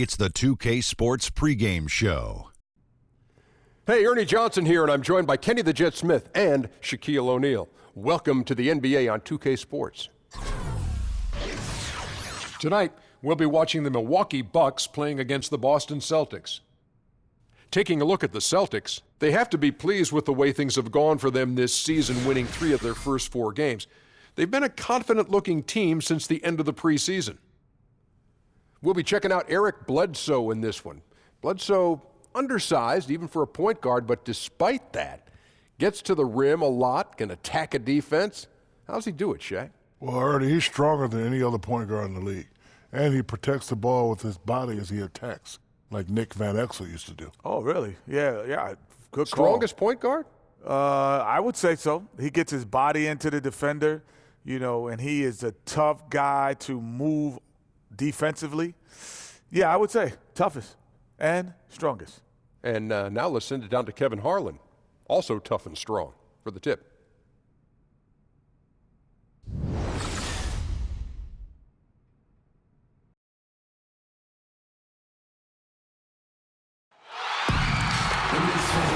It's the 2K Sports pregame show. Hey, Ernie Johnson here, and I'm joined by Kenny the Jet Smith and Shaquille O'Neal. Welcome to the NBA on 2K Sports. Tonight, we'll be watching the Milwaukee Bucks playing against the Boston Celtics. Taking a look at the Celtics, they have to be pleased with the way things have gone for them this season, winning 3 of their first 4 games. They've been a confident-looking team since the end of the preseason. We'll be checking out Eric Bledsoe in this one. Bledsoe, undersized even for a point guard, but despite that, gets to the rim a lot, can attack a defense. How's he do it, Shaq? Well, Ernie, he's stronger than any other point guard in the league. And he protects the ball with his body as he attacks, like Nick Van Exel used to do. Oh, really? Yeah. Good call. Strongest point guard? I would say so. He gets his body into the defender, and he is a tough guy to move defensively. Yeah, I would say toughest and strongest. And now let's send it down to Kevin Harlan, also tough and strong, for the tip.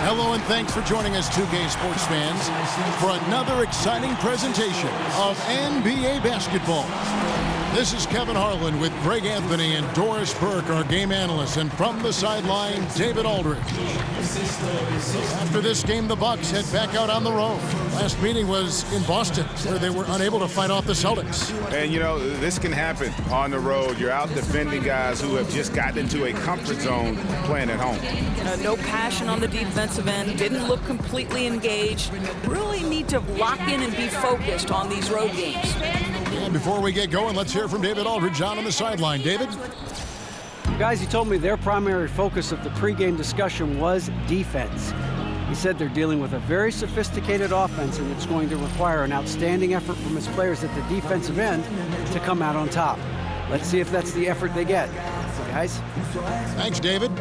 Hello and thanks for joining us, 2K Sports fans, for another exciting presentation of NBA basketball. This is Kevin Harlan with Greg Anthony and Doris Burke, our game analysts, and from the sideline, David Aldridge. After this game, the Bucks head back out on the road. Last meeting was in Boston, where they were unable to fight off the Celtics. And, this can happen on the road. You're out defending guys who have just gotten into a comfort zone playing at home. No passion on the defensive end, didn't look completely engaged. Really need to lock in and be focused on these road games. And before we get going, let's hear from David Aldridge on the sideline. David? Guys, he told me their primary focus of the pregame discussion was defense. He said they're dealing with a very sophisticated offense, and it's going to require an outstanding effort from his players at the defensive end to come out on top. Let's see if that's the effort they get. Guys? Thanks, David.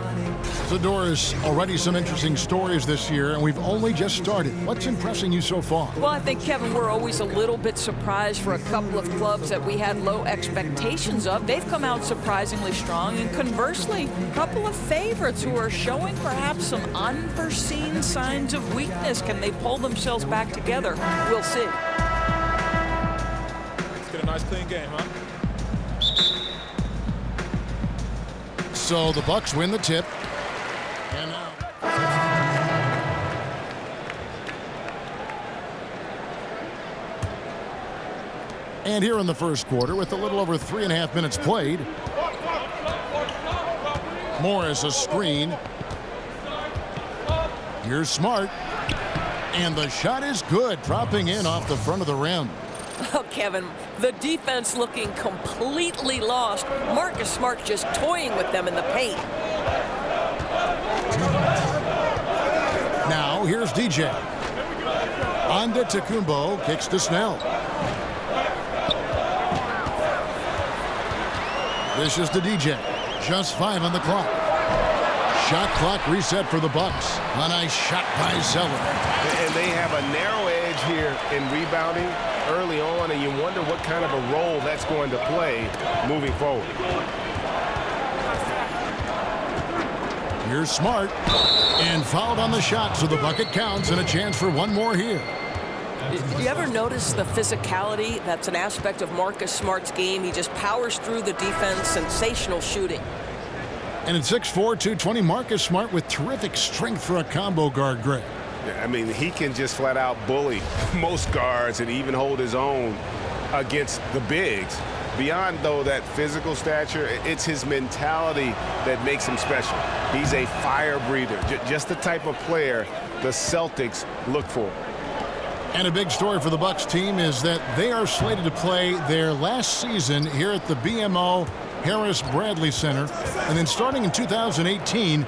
So, Doris, already some interesting stories this year, and we've only just started. What's impressing you so far? Well, I think, Kevin, we're always a little bit surprised for a couple of clubs that we had low expectations of. They've come out surprisingly strong, and conversely, a couple of favorites who are showing perhaps some unforeseen signs of weakness. Can they pull themselves back together? We'll see. Let's get a nice clean game, huh? So the Bucks win the tip. And here in the first quarter, with a little over 3.5 minutes played, Morris a screen. Here's Smart. And the shot is good, dropping in off the front of the rim. Oh, Kevin, the defense looking completely lost. Marcus Smart just toying with them in the paint. Now, here's DJ. Antetokounmpo kicks to Snell. This is to DJ. Just 5 on the clock. Shot clock reset for the Bucks. A nice shot by Zeller. And they have a narrow edge here in rebounding early on, and you wonder what kind of a role that's going to play moving forward. Here's Smart. And fouled on the shot, so the bucket counts, and a chance for one more here. Do you ever notice the physicality? That's an aspect of Marcus Smart's game. He just powers through the defense, sensational shooting. And at 6'4", 220, Marcus Smart with terrific strength for a combo guard, Greg. I mean, he can just flat out bully most guards and even hold his own against the bigs. Beyond, though, that physical stature, it's his mentality that makes him special. He's a fire breather, just the type of player the Celtics look for. And a big story for the Bucks team is that they are slated to play their last season here at the BMO Harris Bradley Center. And then starting in 2018,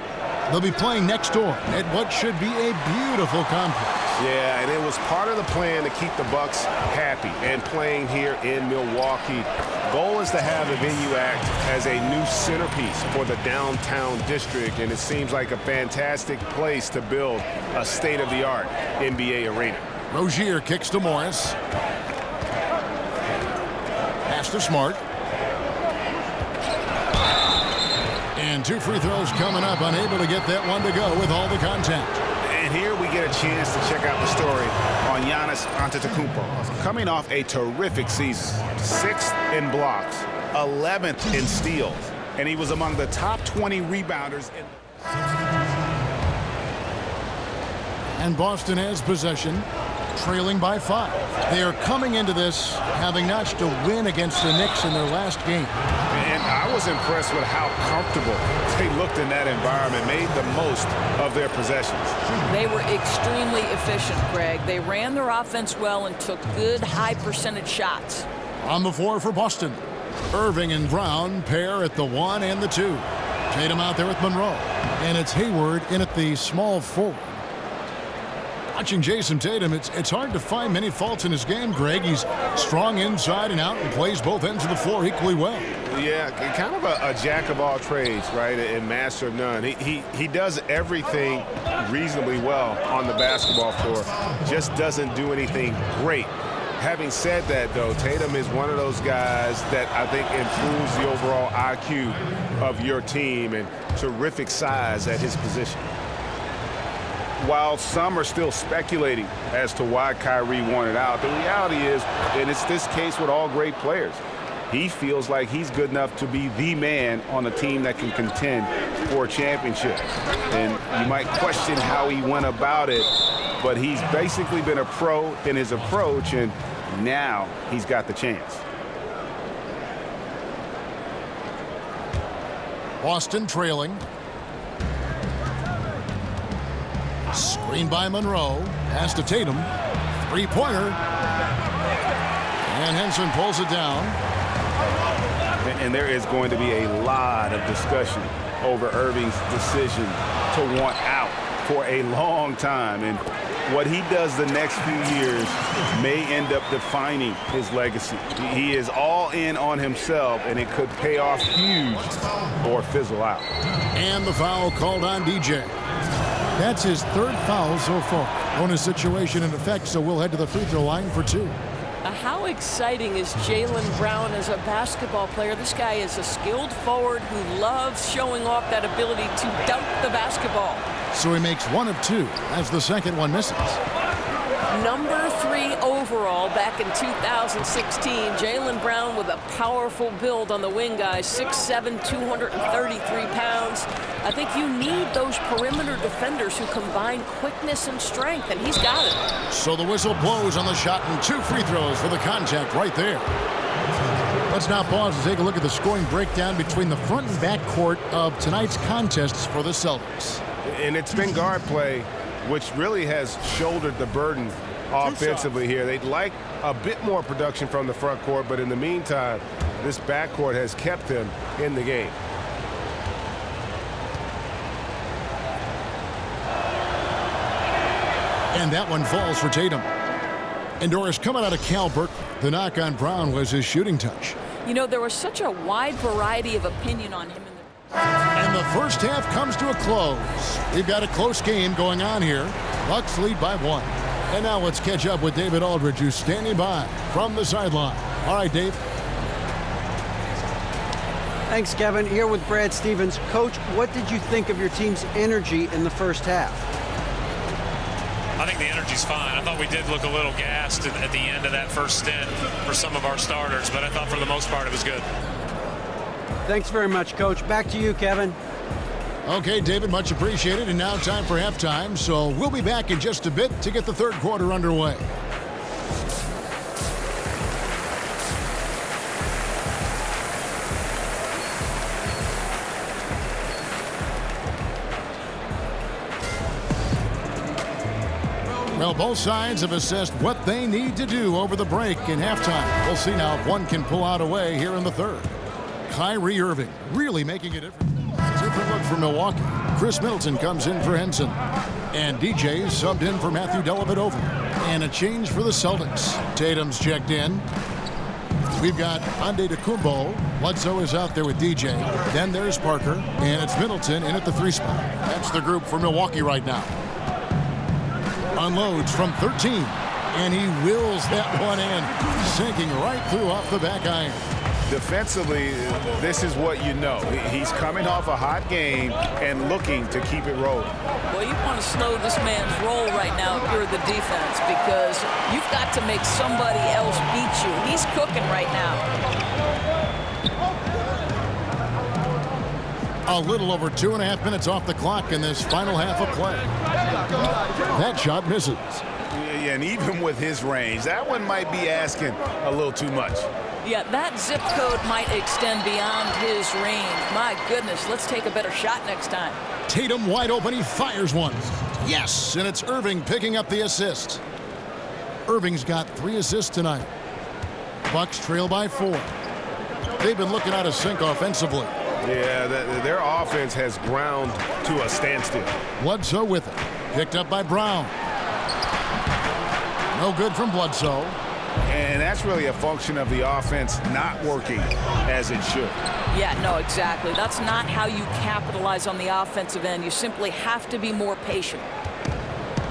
they'll be playing next door at what should be a beautiful complex. Yeah, and it was part of the plan to keep the Bucks happy and playing here in Milwaukee. Goal is to have the venue act as a new centerpiece for the downtown district, and it seems like a fantastic place to build a state-of-the-art NBA arena. Rozier kicks to Morris. Pass to Smart. And 2 free throws coming up, unable to get that one to go with all the contact. And here we get a chance to check out the story on Giannis Antetokounmpo. Coming off a terrific season, 6th in blocks, 11th in steals, and he was among the top 20 rebounders. And Boston has possession, trailing by 5. They are coming into this having notched a win against the Knicks in their last game. And I was impressed with how comfortable they looked in that environment, made the most of their possessions. They were extremely efficient, Greg. They ran their offense well and took good high percentage shots. On the floor for Boston, Irving and Brown pair at the 1 and the 2. Tatum out there with Monroe. And it's Hayward in at the small forward. Watching Jason Tatum, it's hard to find many faults in his game, Greg. He's strong inside and out and plays both ends of the floor equally well. Yeah, kind of a jack of all trades, right, and master of none. He does everything reasonably well on the basketball floor, just doesn't do anything great. Having said that, though, Tatum is one of those guys that I think improves the overall IQ of your team, and terrific size at his position. While some are still speculating as to why Kyrie wanted out, the reality is, and it's this case with all great players, he feels like he's good enough to be the man on a team that can contend for a championship. And you might question how he went about it, but he's basically been a pro in his approach, and now he's got the chance. Boston trailing. Screen by Monroe. Pass to Tatum. Three-pointer. And Henson pulls it down. And there is going to be a lot of discussion over Irving's decision to want out for a long time. And what he does the next few years may end up defining his legacy. He is all in on himself, and it could pay off huge or fizzle out. And the foul called on DJ. That's his 3rd foul so far. Bonus situation in effect, so we'll head to the free throw line for 2. How exciting is Jaylen Brown as a basketball player? This guy is a skilled forward who loves showing off that ability to dunk the basketball. So he makes 1 of 2 as the second one misses. Number 3 overall back in 2016. Jaylen Brown with a powerful build on the wing, guys. 6'7", 233 pounds. I think you need those perimeter defenders who combine quickness and strength, and he's got it. So the whistle blows on the shot, and 2 free throws for the contact right there. Let's now pause and take a look at the scoring breakdown between the front and back court of tonight's contests for the Celtics. And it's been guard play, which really has shouldered the burden offensively here. They'd like a bit more production from the front court, but in the meantime, this backcourt has kept them in the game. And that one falls for Tatum. And Doris, coming out of Cal Berkeley, the knock on Brown was his shooting touch. You know, there was such a wide variety of opinion on him. And the first half comes to a close. We've got a close game going on here. Bucks lead by 1. And now let's catch up with David Aldridge, who's standing by from the sideline. All right, Dave. Thanks, Kevin. Here with Brad Stevens. Coach, what did you think of your team's energy in the first half? I think the energy's fine. I thought we did look a little gassed at the end of that first stint for some of our starters, but I thought for the most part it was good. Thanks very much, Coach. Back to you, Kevin. Okay, David, much appreciated. And now time for halftime, so we'll be back in just a bit to get the third quarter underway. Well, both sides have assessed what they need to do over the break in halftime. We'll see now if one can pull out a way here in the third. Kyrie Irving really making a difference. Different look for Milwaukee. Chris Middleton comes in for Henson. And DJ subbed in for Matthew Dellavedova. And a change for the Celtics. Tatum's checked in. We've got Antetokounmpo. Bledsoe is out there with DJ. Then there's Parker. And it's Middleton in at the 3 spot. That's the group for Milwaukee right now. Unloads from 13. And he wills that one in. Sinking right through off the back iron. defensively, this is what you know. He's coming off a hot game and looking to keep it rolling. Well, you want to slow this man's roll right now if you're the defense, because you've got to make somebody else beat you. He's cooking right now. A little over 2.5 minutes off the clock in this final half of play. That shot misses. Yeah, and even with his range, that one might be asking a little too much. Yeah, that zip code might extend beyond his range. My goodness, let's take a better shot next time. Tatum wide open, he fires one. Yes, and it's Irving picking up the assist. Irving's got 3 assists tonight. Bucks trail by 4. They've been looking out of sync offensively. Yeah, their offense has ground to a standstill. Bledsoe with it. Picked up by Brown. No good from Bledsoe. And that's really a function of the offense not working as it should. Yeah, no, exactly. That's not how you capitalize on the offensive end. You simply have to be more patient.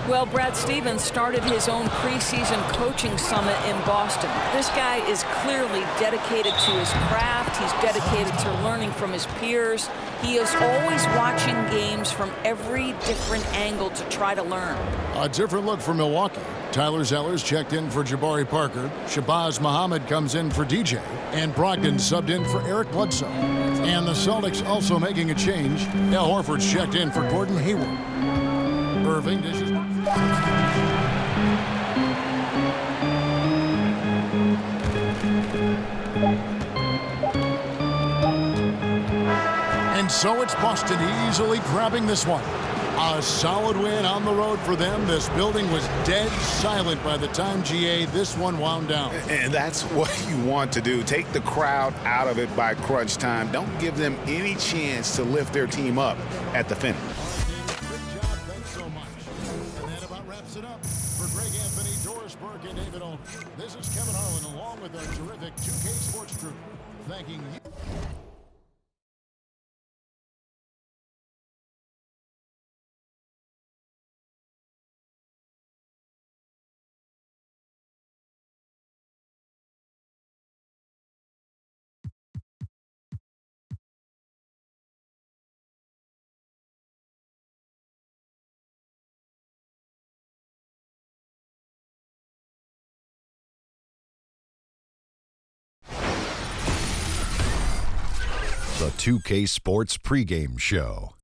Well, Brad Stevens started his own preseason coaching summit in Boston. This guy is clearly dedicated to his craft. He's dedicated to learning from his peers. He is always watching games from every different angle to try to learn. A different look for Milwaukee. Tyler Zellers checked in for Jabari Parker. Shabazz Muhammad comes in for DJ. And Brogdon subbed in for Eric Bledsoe. And the Celtics also making a change. Al Horford's checked in for Gordon Hayward. Irving dishes. And so it's Boston easily grabbing this one. A solid win on the road for them. This building was dead silent by the time, GA, this one wound down. And that's what you want to do. Take the crowd out of it by crunch time. Don't give them any chance to lift their team up at the finish. Good job. Thanks so much. And that about wraps it up. For Greg Anthony, Doris Burke, and David Olney, this is Kevin Harlan along with our terrific 2K Sports crew. Thanking you. The 2K Sports pregame show.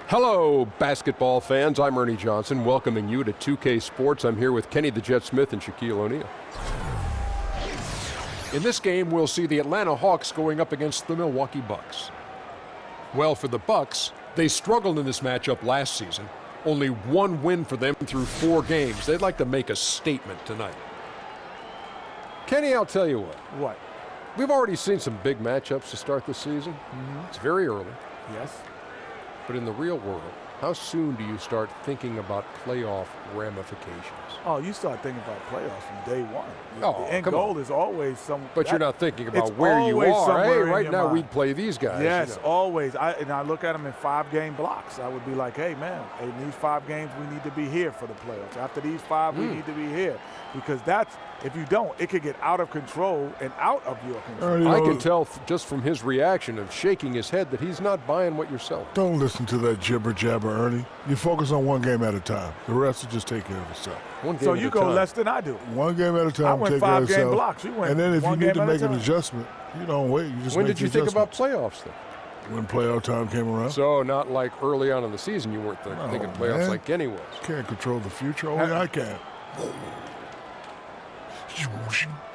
Hello, basketball fans. I'm Ernie Johnson, welcoming you to 2K Sports. I'm here with Kenny the Jet Smith and Shaquille O'Neal. In this game, we'll see the Atlanta Hawks going up against the Milwaukee Bucks. Well, for the Bucks, they struggled in this matchup last season. Only 1 win for them through 4 games. They'd like to make a statement tonight. Kenny, I'll tell you what. What? We've already seen some big matchups to start the season. It's very early. Yes. But in the real world, how soon do you start thinking about playoff ramifications? Oh, you start thinking about playoffs from day one. Oh, the end come goal on. is always some. But you're not thinking about where you always are. Hey, somewhere in right your now mind. we'd play these guys. Yes, you know. always. I look at them in 5-game blocks. I would be like, hey, man, in these 5 games, we need to be here for the playoffs. After these 5, we need to be here. Because that's, if you don't, it could get out of control and out of your control. I can tell just from his reaction of shaking his head that he's not buying what you're selling. Don't listen to that jibber jabber, Ernie. You focus on one game at a time. The rest will just take care of itself. So you go less than I do. One game at a time. I went take care of 5-game itself. blocks. You went and then if you one need game to at a make an time. adjustment, you don't wait. You just When make did you the think about adjustment. playoffs then? When playoff time came around. So not like early on in the season you weren't thinking playoffs man. like Kenny was. Can't control the future. Only I can.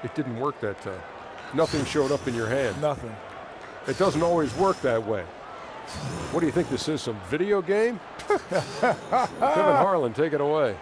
It didn't work that time. Nothing showed up in your hand. Nothing. It doesn't always work that way. What do you think this is, some video game? Kevin Harlan, take it away.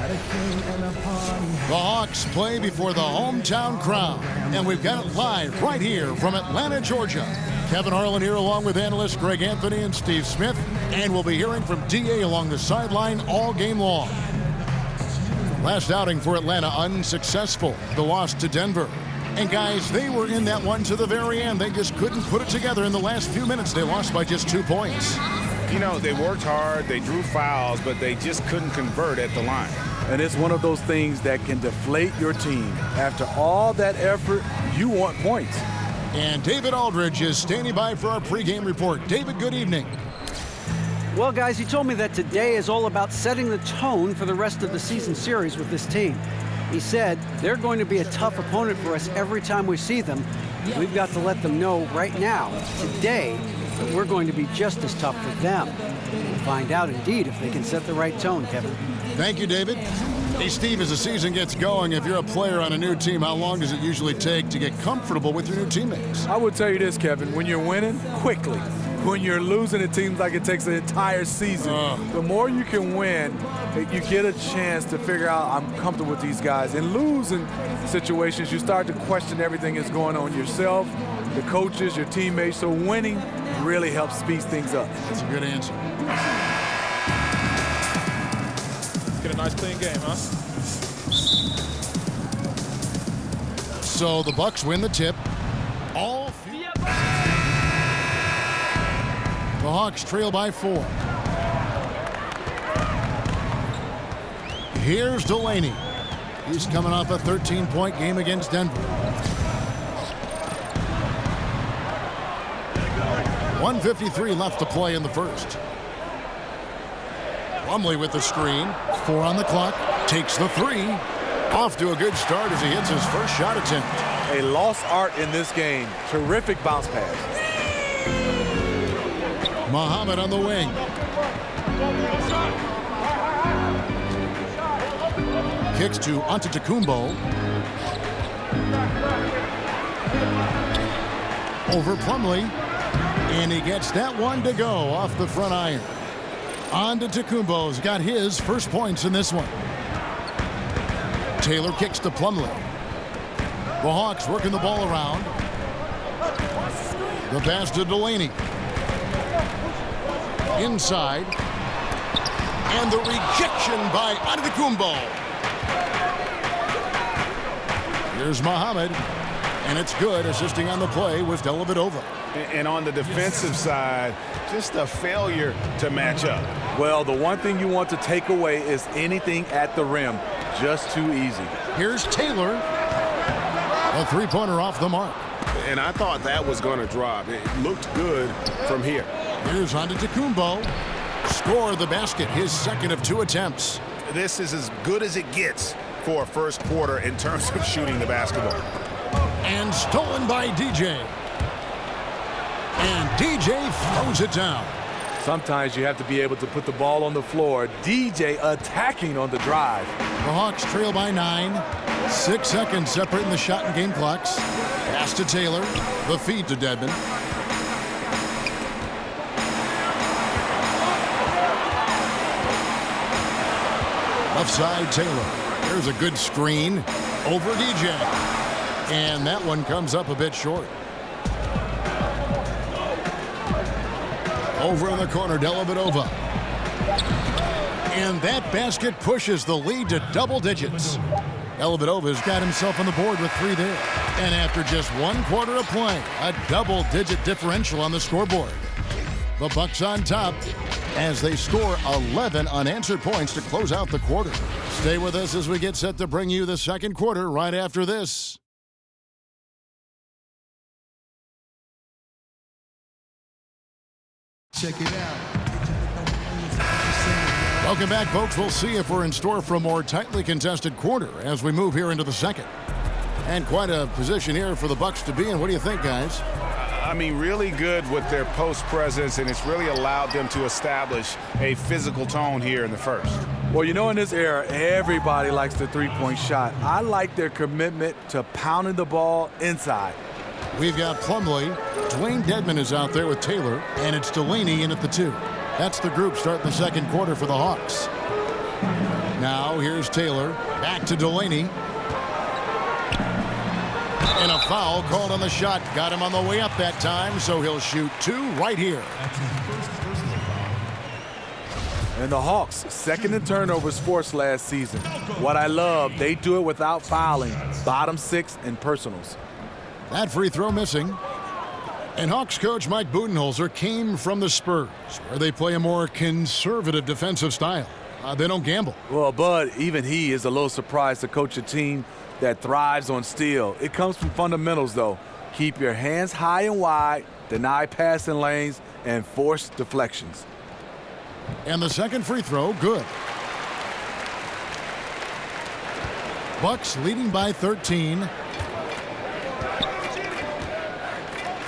The Hawks play before the hometown crowd, and we've got it live right here from Atlanta, Georgia. Kevin Harlan here along with analysts Greg Anthony and Steve Smith, and we'll be hearing from D.A. along the sideline all game long. Last outing for Atlanta unsuccessful, the loss to Denver. And guys, they were in that one to the very end. They just couldn't put it together in the last few minutes. They lost by just 2 points. You know, they worked hard, they drew fouls, but they just couldn't convert at the line. And it's one of those things that can deflate your team. After all that effort, you want points. And David Aldridge is standing by for our pregame report. David, good evening. Well, guys, he told me that today is all about setting the tone for the rest of the season series with this team. He said they're going to be a tough opponent for us every time we see them. We've got to let them know right now, today, that we're going to be just as tough for them. We'll find out, indeed, if they can set the right tone, Kevin. Thank you, David. Hey, Steve, as the season gets going, if you're a player on a new team, how long does it usually take to get comfortable with your new teammates? I would tell you this, Kevin. When you're winning, quickly. When you're losing, it seems like it takes an entire season. The more you can win, you get a chance to figure out, I'm comfortable with these guys. In losing situations, you start to question everything that's going on yourself, the coaches, your teammates. So winning really helps speed things up. That's a good answer. Get a nice clean game, huh? So the Bucks win the tip. The Hawks trail by 4. Here's Delaney. He's coming off a 13-point game against Denver. 1:53 left to play in the first. Plumlee with the screen. 4 on the clock. Takes the 3. Off to a good start as he hits his first shot attempt. A lost art in this game. Terrific bounce pass. Muhammad on the wing. Kicks to Antetokounmpo. Over Plumlee. And he gets that one to go off the front iron. Antetokounmpo's got his first points in this one. Taylor kicks to Plumlee. The Hawks working the ball around. The pass to Delaney. Inside. And the rejection by Antetokounmpo. Here's Muhammad. And it's good. Assisting on the play was Dellavedova. And on the defensive side, just a failure to match up. Well, the one thing you want to take away is anything at the rim. Just too easy. Here's Taylor. A three-pointer off the mark. And I thought that was going to drop. It looked good from here. Here's Antetokounmpo. Score the basket, his second of 2 attempts. This is as good as it gets for a first quarter in terms of shooting the basketball. And stolen by DJ. And DJ throws it down. Sometimes you have to be able to put the ball on the floor. DJ attacking on the drive. The Hawks trail by 9. 6 seconds separating the shot and game clocks. Pass to Taylor. The feed to Dedmon. Left side, Taylor. There's a good screen. Over DJ. And that one comes up a bit short. Over in the corner, Dellavedova. And that basket pushes the lead to double digits. Dellavedova's got himself on the board with 3 there. And after just 1 quarter of play, a double-digit differential on the scoreboard. The Bucks on top as they score 11 unanswered points to close out the quarter. Stay with us as we get set to bring you the second quarter right after this. Check it out. Welcome back, folks. We'll see if we're in store for a more tightly contested quarter as we move here into the second. And quite a position here for the Bucks to be in. What do you think, guys? I mean, really good with their post presence, and it's really allowed them to establish a physical tone here in the first. Well, you know, in this era, everybody likes the three-point shot. I like their commitment to pounding the ball inside. We've got Plumlee. Dwayne Dedmon is out there with Taylor, and it's Delaney in at the 2. That's the group starting the second quarter for the Hawks. Now here's Taylor. Back to Delaney. And a foul called on the shot. Got him on the way up that time, so he'll shoot 2 right here. And the Hawks, second in turnovers forced last season. What I love, they do it without fouling. Bottom 6 in personals. That free throw missing. And Hawks coach Mike Budenholzer came from the Spurs, where they play a more conservative defensive style. They don't gamble. Well, Bud, even he is a little surprised to coach a team that thrives on steal. It comes from fundamentals, though. Keep your hands high and wide, deny passing lanes, and force deflections. And the second free throw, good. Bucks leading by 13.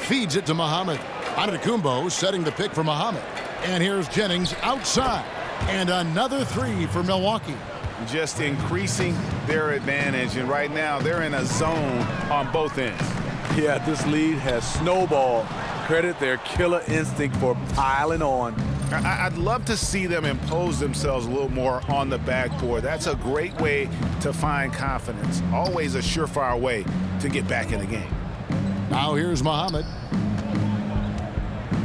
Feeds it to Muhammad. Antetokounmpo setting the pick for Muhammad. And here's Jennings outside. And another 3 for Milwaukee. Just increasing their advantage, and right now they're in a zone on both ends. Yeah, this lead has snowballed. Credit their killer instinct for piling on. I'd love to see them impose themselves a little more on the backboard. That's a great way to find confidence. Always a surefire way to get back in the game. Now here's Muhammad.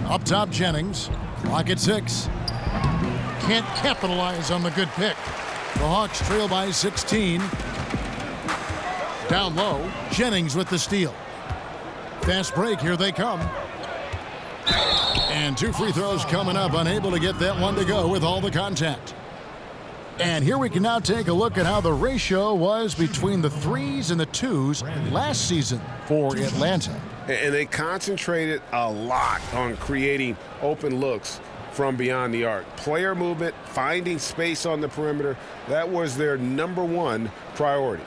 Up top, Jennings. Clock at 6. Can't capitalize on the good pick. The Hawks trail by 16. Down low, Jennings with the steal. Fast break, here they come. And 2 free throws coming up, unable to get that one to go with all the contact. And here we can now take a look at how the ratio was between the 3s and the 2s last season for Atlanta. And they concentrated a lot on creating open looks from beyond the arc. Player movement, finding space on the perimeter, that was their #1 priority.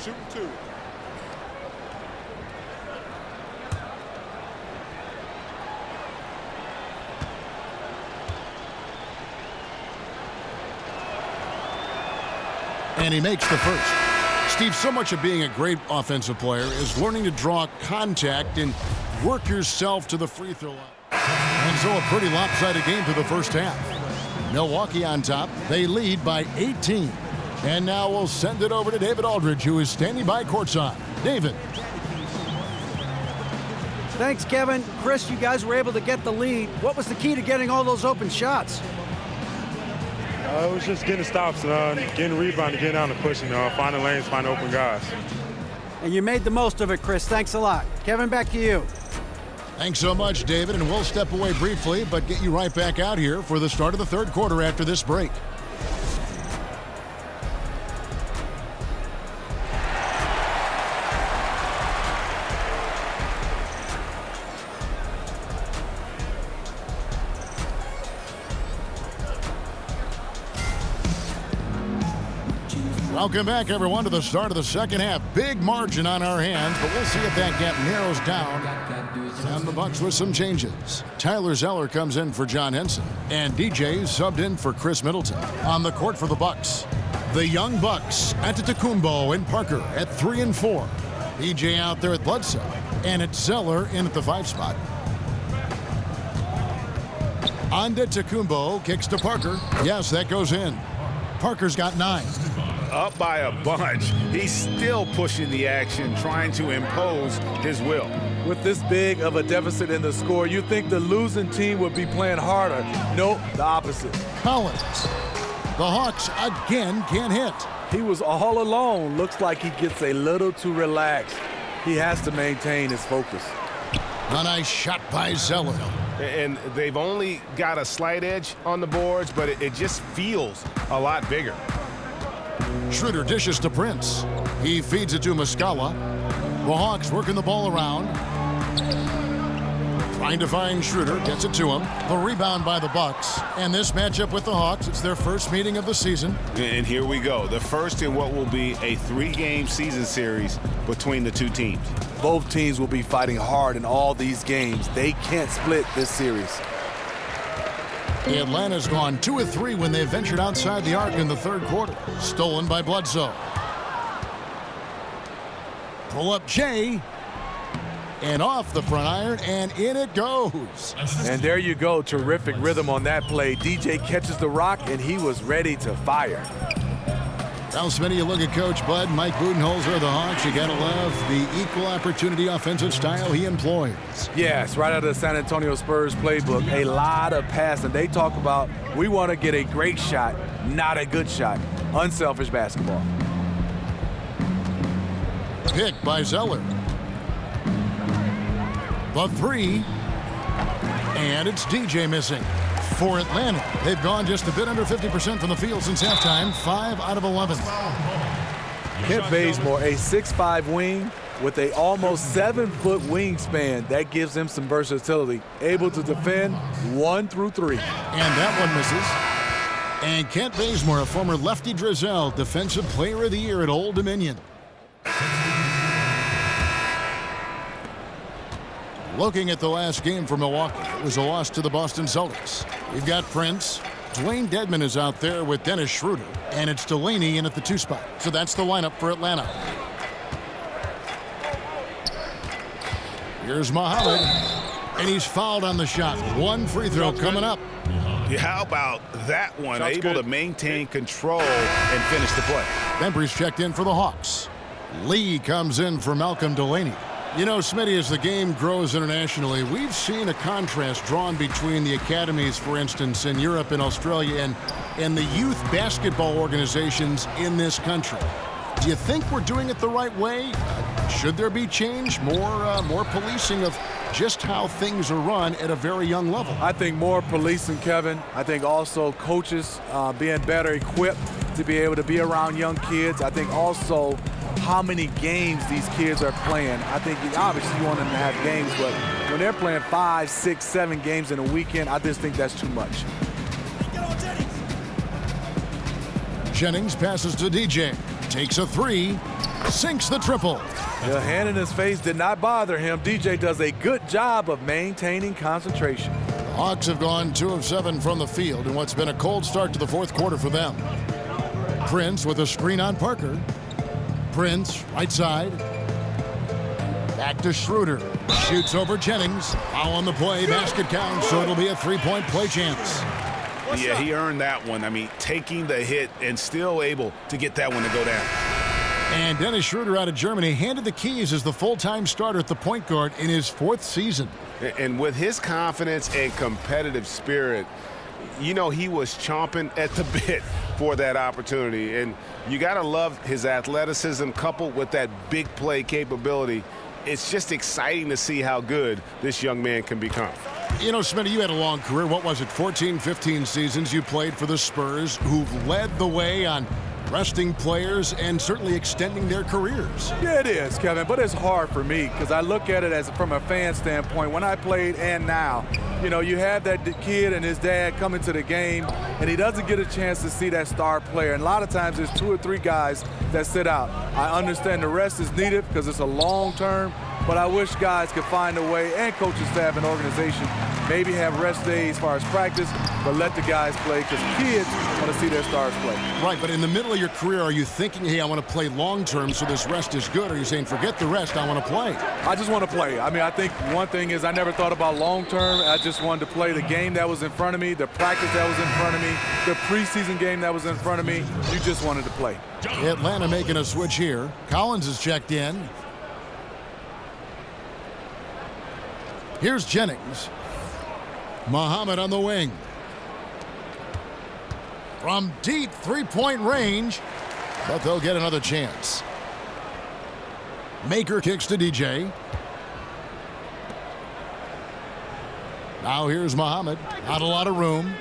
Shoot 2. And he makes the first. Steve, so much of being a great offensive player is learning to draw contact and work yourself to the free throw line. And so a pretty lopsided game through the first half. Milwaukee on top. They lead by 18. And now we'll send it over to David Aldridge, who is standing by courtside. David. Thanks, Kevin. Chris, you guys were able to get the lead. What was the key to getting all those open shots? It was just getting stops, getting rebounding, getting out and pushing, finding lanes, finding open guys. And you made the most of it, Chris. Thanks a lot. Kevin, back to you. Thanks so much, David, and we'll step away briefly, but get you right back out here for the start of the third quarter after this break. Welcome back, everyone, to the start of the second half. Big margin on our hands, but we'll see if that gap narrows down. And the Bucks with some changes. Tyler Zeller comes in for John Henson, and DJ subbed in for Chris Middleton. On the court for the Bucks, the young Bucks, Antetokounmpo and Parker at 3 and 4. DJ out there at Bledsoe, and it's Zeller in at the 5 spot. Antetokounmpo kicks to Parker. Yes, that goes in. Parker's got 9. Up by a bunch. He's still pushing the action, trying to impose his will. With this big of a deficit in the score, you think the losing team would be playing harder. Nope, the opposite. Collins. The Hawks again can't hit. He was all alone. Looks like he gets a little too relaxed. He has to maintain his focus. A nice shot by Zeller. And they've only got a slight edge on the boards, but it just feels a lot bigger. Schroeder dishes to Prince. He feeds it to Muscala. The Hawks working the ball around. Trying to find Schroeder, gets it to him. The rebound by the Bucks. And this matchup with the Hawks, it's their first meeting of the season. And here we go. The first in what will be a 3-game season series between the two teams. Both teams will be fighting hard in all these games. They can't split this series. Atlanta's gone 2 of 3 when they ventured outside the arc in the third quarter. Stolen by Bledsoe. Pull up Jay. And off the front iron, and in it goes. And there you go. Terrific rhythm on that play. DJ catches the rock, and he was ready to fire. Well, Smitty, you look at Coach Bud, Mike Budenholzer of the Hawks. You got to love the equal opportunity offensive style he employs. Yes, right out of the San Antonio Spurs playbook. A lot of passing. They talk about, we want to get a great shot, not a good shot. Unselfish basketball. Pick by Zeller. The three, and it's DJ missing. For Atlanta, they've gone just a bit under 50% from the field since halftime, 5 out of 11. Kent Bazemore, a 6'5" wing with a almost 7-foot wingspan. That gives him some versatility. Able to defend 1 through 3. And that one misses. And Kent Bazemore, a former lefty Drizzell, Defensive Player of the Year at Old Dominion. Looking at the last game for Milwaukee, it was a loss to the Boston Celtics. We've got Prince. Dwayne Dedmon is out there with Dennis Schroeder. And it's Delaney in at the 2 spot. So that's the lineup for Atlanta. Here's Muhammad. And he's fouled on the shot. 1 free throw coming up. Yeah, how about that one? Shot's able to maintain control and finish the play. Bembry's checked in for the Hawks. Lee comes in for Malcolm Delaney. You know, Smitty, as the game grows internationally, we've seen a contrast drawn between the academies, for instance, in Europe and Australia and the youth basketball organizations in this country. Do you think we're doing it the right way? Should there be change, more policing of just how things are run at a very young level? I think more policing, Kevin. I think also coaches being better equipped to be able to be around young kids. I think also how many games these kids are playing. I think obviously you want them to have games, but when they're playing 5, 6, 7 games in a weekend, I just think that's too much. Jennings passes to DJ. Takes a 3. Sinks the triple. The hand in his face did not bother him. DJ does a good job of maintaining concentration. The Hawks have gone 2 of 7 from the field in what's been a cold start to the 4th quarter for them. Prince with a screen on Parker. Prince, right side. Back to Schroeder. Shoots over Jennings. Foul on the play. Basket counts, so it'll be a 3-point play chance. Yeah, he earned that one. I mean, taking the hit and still able to get that one to go down. And Dennis Schroeder out of Germany handed the keys as the full-time starter at the point guard in his 4th season. And with his confidence and competitive spirit, you know, he was chomping at the bit for that opportunity. And you got to love his athleticism coupled with that big play capability. It's just exciting to see how good this young man can become. You know, Smitty, you had a long career. What was it, 14, 15 seasons you played for the Spurs, who've led the way on resting players and certainly extending their careers. Yeah, it is, Kevin, but it's hard for me because I look at it as from a fan standpoint. When I played and now, you know, you have that kid and his dad coming to the game, and he doesn't get a chance to see that star player. And a lot of times there's 2 or 3 guys that sit out. I understand the rest is needed because it's a long term, but I wish guys could find a way, and coaching staff and organization, maybe have rest days as far as practice, but let the guys play because kids want to see their stars play. Right, but in the middle of your career, are you thinking, hey, I want to play long term so this rest is good? Or are you saying, forget the rest, I want to play? I just want to play. I mean, I think one thing is I never thought about long term. I just wanted to play the game that was in front of me, the practice that was in front of me, the preseason game that was in front of me. You just wanted to play. Atlanta making a switch here. Collins is checked in. Here's Jennings. Muhammad on the wing. From deep three-point range, but they'll get another chance. Maker kicks to DJ. Now here's Muhammad. Not a lot of room.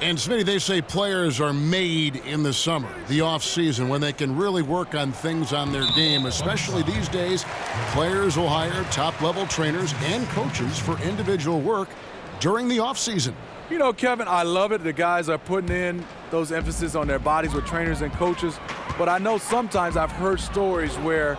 And Smitty, they say players are made in the summer, the off-season, when they can really work on things on their game. Especially these days, players will hire top-level trainers and coaches for individual work during the off-season. You know, Kevin, I love it. The guys are putting in those emphasis on their bodies with trainers and coaches. But I know sometimes I've heard stories where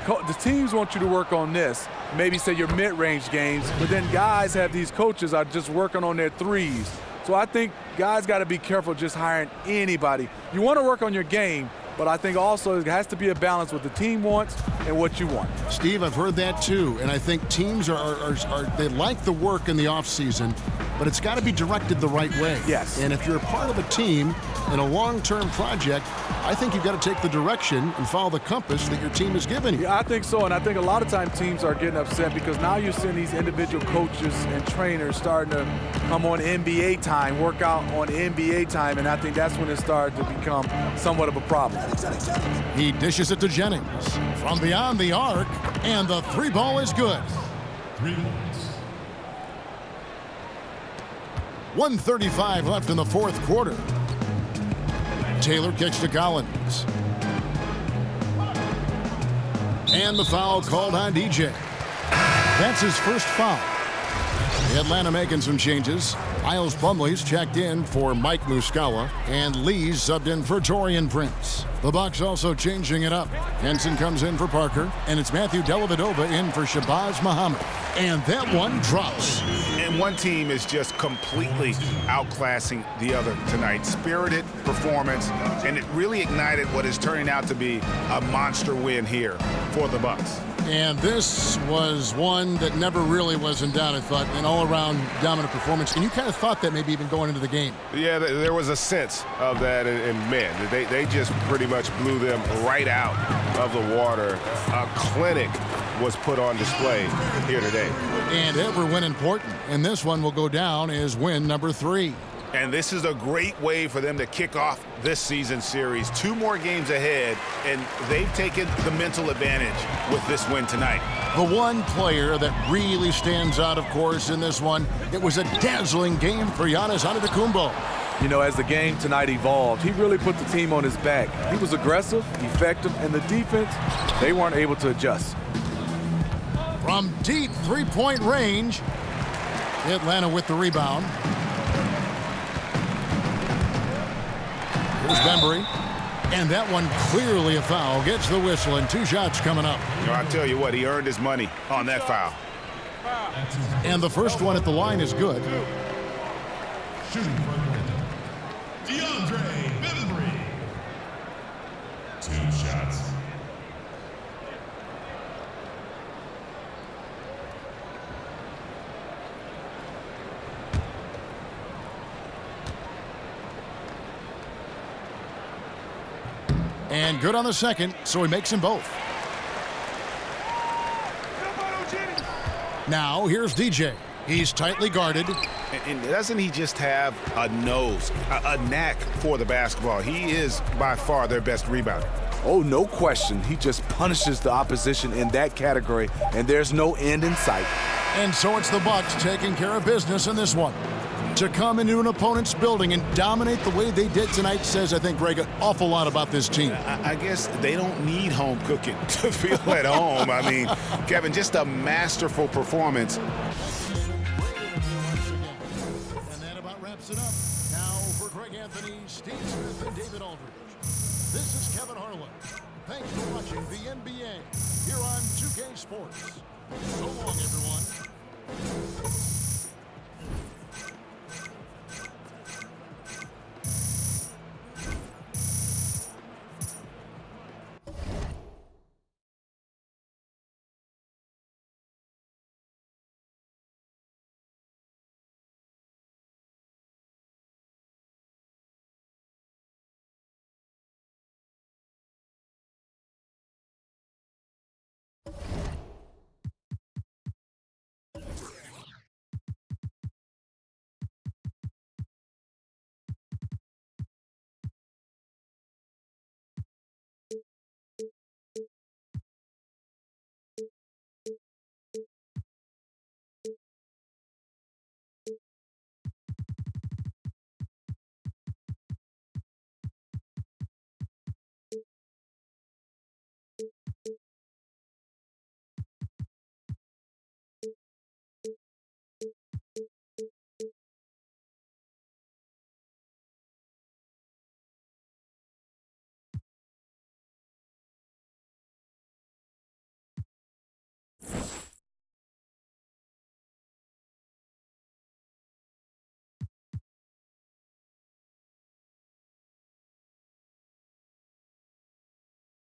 the teams want you to work on this, maybe say your mid-range games, but then guys have these coaches are just working on their threes. So I think guys got to be careful just hiring anybody. You want to work on your game, but I think also it has to be a balance what the team wants and what you want. Steve, I've heard that too, and I think teams they like the work in the offseason, but it's got to be directed the right way. Yes. And if you're a part of a team in a long-term project, I think you've got to take the direction and follow the compass that your team has given you. Yeah, I think so, and I think a lot of times teams are getting upset because now you're seeing these individual coaches and trainers starting to come on NBA time, work out on NBA time, and I think that's when it started to become somewhat of a problem. He dishes it to Jennings from beyond the arc, and the three ball is good. 1:35 left in the fourth quarter. Taylor kicks to Collins. And the foul called on DJ. That's his first foul. Atlanta making some changes. Miles Plumlee's checked in for Mike Muscala, and Lee's subbed in for Taurean Prince. The Bucks also changing it up. Henson comes in for Parker, and it's Matthew Dellavedova in for Shabazz Muhammad. And that one drops. And one team is just completely outclassing the other tonight. Spirited performance, and it really ignited what is turning out to be a monster win here for the Bucks. And this was one that never really was in doubt, I thought, an all-around dominant performance. And you kind of thought that maybe even going into the game. Yeah, there was a sense of that, and man, they just pretty much blew them right out of the water. A clinic was put on display here today. And every win important, and this one will go down as win number 3. And this is a great way for them to kick off this season series. 2 more games ahead, and they've taken the mental advantage with this win tonight. The one player that really stands out, of course, in this one, it was a dazzling game for Giannis Antetokounmpo. You know, as the game tonight evolved, he really put the team on his back. He was aggressive, effective, and the defense, they weren't able to adjust. From deep three-point range, Atlanta with the rebound. Here's Bembry, and that one clearly a foul. Gets the whistle, and 2 shots coming up. You know, I'll tell you what, he earned his money on that foul. And the first one at the line is good. DeAndre Bembry. 2 shots. And good on the second, so he makes them both. Now, here's DJ. He's tightly guarded. And doesn't he just have a nose, a knack for the basketball? He is by far their best rebounder. Oh, no question. He just punishes the opposition in that category, and there's no end in sight. And so it's the Bucks taking care of business in this one. To come into an opponent's building and dominate the way they did tonight says, I think, Greg, an awful lot about this team. I guess they don't need home cooking to feel at home. I mean, Kevin, just a masterful performance. And that about wraps it up. Now for Greg Anthony, Steve Smith, and David Aldridge. This is Kevin Harlan. Thanks for watching the NBA here on 2K Sports. So long, everyone.